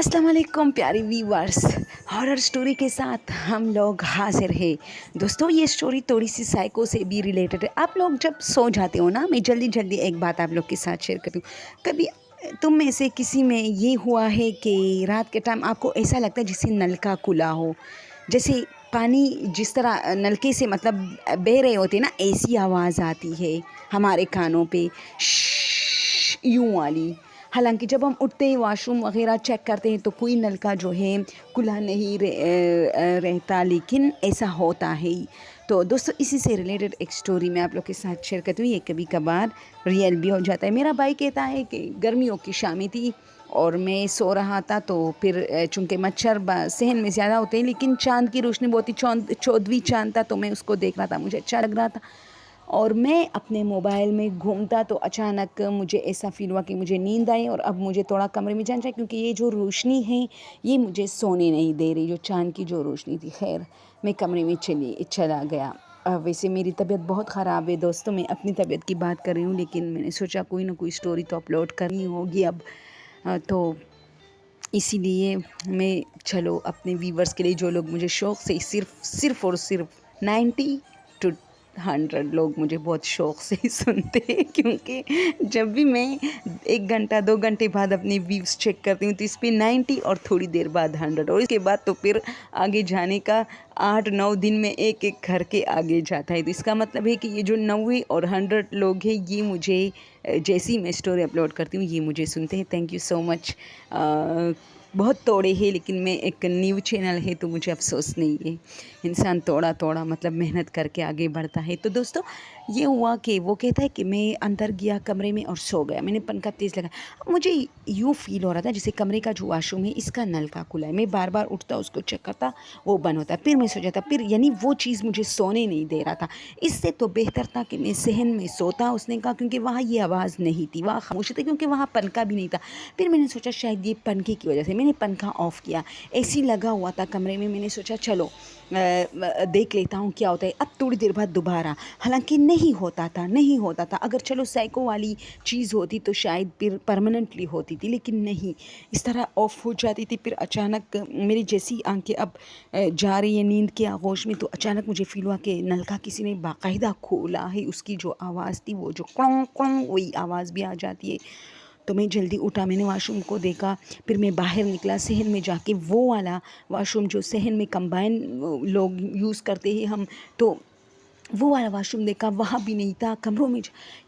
अस्सलाम वालेकुम प्यारे व्यूअर्स। हॉरर स्टोरी के साथ हम लोग हाजिर हैं। दोस्तों, ये स्टोरी थोड़ी सी साइको से भी रिलेटेड है। आप लोग जब सो जाते हो ना, मैं जल्दी जल्दी एक बात आप लोग के साथ शेयर करती हूँ। कभी तुम में से किसी में ये हुआ है कि रात के टाइम आपको ऐसा लगता है जैसे नलका खुला हो, जैसे पानी जिस तरह नलके से मतलब बह रहे होते ना, ऐसी आवाज़ आती है हमारे कानों पे, यूं वाली। हालांकि जब हम उठते ही वॉशरूम वगैरह चेक करते हैं तो कोई नलका जो है खुला नहीं रहता, लेकिन ऐसा होता है ही। तो दोस्तों, इसी से रिलेटेड एक स्टोरी मैं आप लोग के साथ शेयर करती हूँ। ये कभी कभार रियल भी हो जाता है। मेरा भाई कहता है कि गर्मियों की शामें थी और मैं सो रहा था, तो फिर चूँकि मच्छर सहन में ज़्यादा होते हैं, लेकिन चाँद की रोशनी बहुत ही चौदहवीं चाँद था, तो मैं उसको देख रहा था, मुझे अच्छा लग रहा था। और मैं अपने मोबाइल में घूमता तो अचानक मुझे ऐसा फ़ील हुआ कि मुझे नींद आई और अब मुझे थोड़ा कमरे में जाना चाहिए, क्योंकि ये जो रोशनी है ये मुझे सोने नहीं दे रही, जो चाँद की जो रोशनी थी। खैर, मैं कमरे में चला गया। वैसे मेरी तबीयत बहुत ख़राब है दोस्तों, मैं अपनी तबीयत की बात कर रही हूँ, लेकिन मैंने सोचा कोई ना कोई स्टोरी तो अपलोड करनी होगी अब। तो इसीलिए मैं, चलो अपने व्यूवर्स के लिए, जो लोग मुझे शौक़ से सिर्फ़ और सिर्फ 90 टू 100 लोग मुझे बहुत शौक़ से ही सुनते हैं, क्योंकि जब भी मैं 1 घंटा 2 घंटे बाद अपने व्यूज़ चेक करती हूँ तो इस पे 90 और थोड़ी देर बाद 100, और इसके बाद तो फिर आगे जाने का 8-9 दिन में एक-एक करके आगे जाता है। तो इसका मतलब है कि ये जो 90 और 100 लोग हैं, ये मुझे जैसी मैं स्टोरी अपलोड करती हूँ ये मुझे सुनते हैं। Thank you so much. बहुत तोड़े हैं, लेकिन मैं एक न्यू चैनल है तो मुझे अफ़सोस नहीं है। इंसान थोड़ा थोड़ा मतलब मेहनत करके आगे बढ़ता है। तो दोस्तों, ये हुआ कि वो कहता है कि मैं अंदर गया कमरे में और सो गया। मैंने पंखा तेज़ लगाया। अब मुझे यूँ फ़ील हो रहा था जैसे कमरे का जो वॉशरूम है इसका नलका खुला है। मैं बार बार उठता, उसको चेक करता, वो बंद होता, फिर मैं सो जाता, फिर यानी वो चीज़ मुझे सोने नहीं दे रहा था। इससे तो बेहतर था कि मैं सहन में सोता, उसने कहा, क्योंकि वहाँ ये आवाज़ नहीं थी, वहाँ खामोशी थी, क्योंकि वहाँ पंखा भी नहीं था। फिर मैंने सोचा शायद ये पंखे की वजह से। मैंने पंखा ऑफ़ किया, एसी लगा हुआ था कमरे में। मैंने सोचा चलो देख लेता हूँ क्या होता है। अब थोड़ी देर बाद दोबारा, हालांकि नहीं होता था। अगर चलो साइको वाली चीज़ होती तो शायद फिर परमानेंटली होती थी, लेकिन नहीं, इस तरह ऑफ हो जाती थी। फिर अचानक मेरी जैसी आंखें अब जा रही है नींद के आगोश में, तो अचानक मुझे फ़ील हुआ कि नलका किसी ने बाकायदा खोला है। उसकी जो आवाज़ थी, वो जो क्लों क्लों, वही आवाज़ भी आ जाती है। तो मैं जल्दी उठा, मैंने वॉशरूम को देखा, फिर मैं बाहर निकला सहन में जाके, वो वाला वॉशरूम जो सहन में कंबाइन लोग यूज़ करते हैं हम, तो वो वाला वॉशरूम देखा, वहाँ भी नहीं था। कमरों में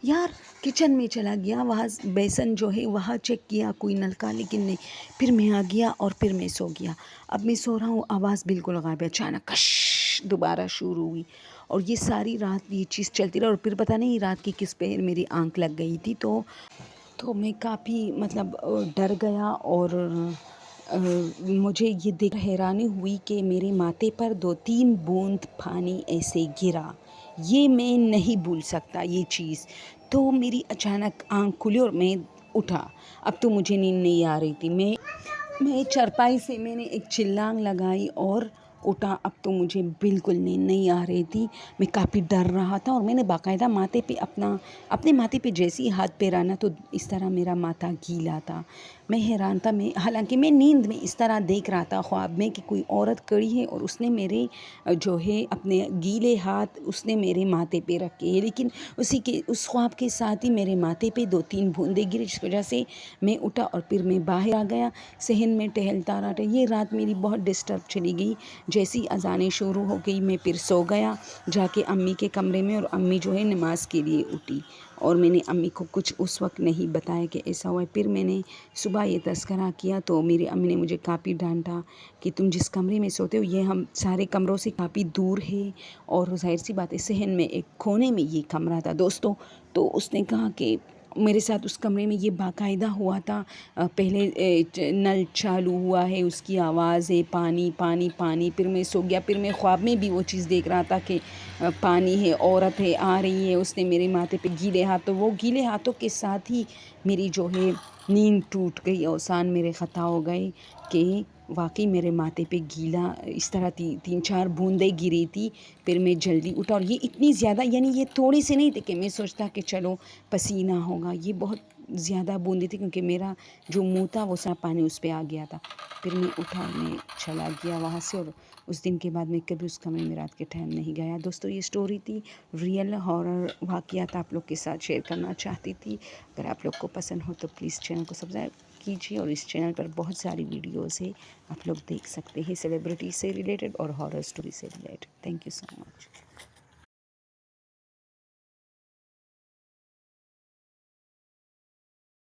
यार, किचन में चला गया, वहाँ बेसन जो है वहाँ चेक किया, कोई नलका, लेकिन नहीं। फिर मैं आ गया और फिर मैं सो गया। अब मैं सो रहा हूँ, आवाज़ बिल्कुल गायब है। अचानक कश दोबारा शुरू हुई, और ये सारी रात ये चीज़ चलती रही। और फिर पता नहीं रात की किस पहर मेरी आँख लग गई थी, तो मैं काफ़ी मतलब डर गया। और मुझे ये देख हैरानी हुई कि मेरे माथे पर 2-3 बूंद पानी ऐसे गिरा। ये मैं नहीं भूल सकता ये चीज़। तो मेरी अचानक आँख खुली और मैं उठा। अब तो मुझे नींद नहीं आ रही थी। मैं चारपाई से मैंने एक चिल्लांग लगाई और उठा। अब तो मुझे बिल्कुल नींद नहीं आ रही थी। मैं काफ़ी डर रहा था, और मैंने बाकायदा माथे पे अपने माथे पे जैसे ही हाथ फेरा तो इस तरह मेरा माथा गीला था। मैं हैरान था। हालांकि मैं नींद में इस तरह देख रहा था ख्वाब में कि कोई औरत खड़ी है और उसने मेरे जो है अपने गीले हाथ उसने मेरे माथे पे रखे हैं, लेकिन उस ख्वाब के साथ ही मेरे माथे पे 2-3 बूंदें गिरी, जिस वजह से मैं उठा और फिर मैं बाहर आ गया। सहन में टहलता रहा। ये रात मेरी बहुत डिस्टर्ब चली गई। जैसी अज़ानें शुरू हो गई, मैं फिर सो गया जाके अम्मी के कमरे में, और अम्मी जो है नमाज के लिए उठी, और मैंने अम्मी को कुछ उस वक्त नहीं बताया कि ऐसा हुआ है। फिर मैंने सुबह ये तज़किरा किया तो मेरी अम्मी ने मुझे काफ़ी डांटा कि तुम जिस कमरे में सोते हो ये हम सारे कमरों से काफ़ी दूर है, और ज़ाहिर सी बात है सहन में एक कोने में ये कमरा था दोस्तों। तो उसने कहा कि मेरे साथ उस कमरे में ये बाकायदा हुआ था। पहले नल चालू हुआ है, उसकी आवाज़ है, पानी पानी पानी। फिर मैं सो गया। फिर मैं ख्वाब में भी वो चीज़ देख रहा था कि पानी है, औरत है, आ रही है, उसने मेरे माथे पे गीले हाथ, तो वो गीले हाथों के साथ ही मेरी जो है नींद टूट गई। अवसान मेरे ख़ता हो गए कि वाकई मेरे माथे पे गीला इस तरह 3-4 बूंदें गिरी थी। फिर मैं जल्दी उठा और ये इतनी ज़्यादा, यानी ये थोड़ी सी नहीं थी कि मैं सोचता कि चलो पसीना होगा, ये बहुत ज़्यादा बूंदी थी क्योंकि मेरा जो मुँह था वो सारा पानी उस पे आ गया था। फिर मैं उठा और मैं चला गया वहाँ से, और उस दिन के बाद मैं कभी उस कमरे में रात के टाइम नहीं गया। दोस्तों ये स्टोरी थी, रियल हॉरर वाक़यात आप लोग के साथ शेयर करना चाहती थी। अगर आप लोग को पसंद हो तो प्लीज़ चैनल को सब्सक्राइब कीजिए, और इस चैनल पर बहुत सारी वीडियोज़ है, आप लोग देख सकते हैं सेलिब्रिटी से रिलेटेड और हॉरर स्टोरी से related. Thank you so much.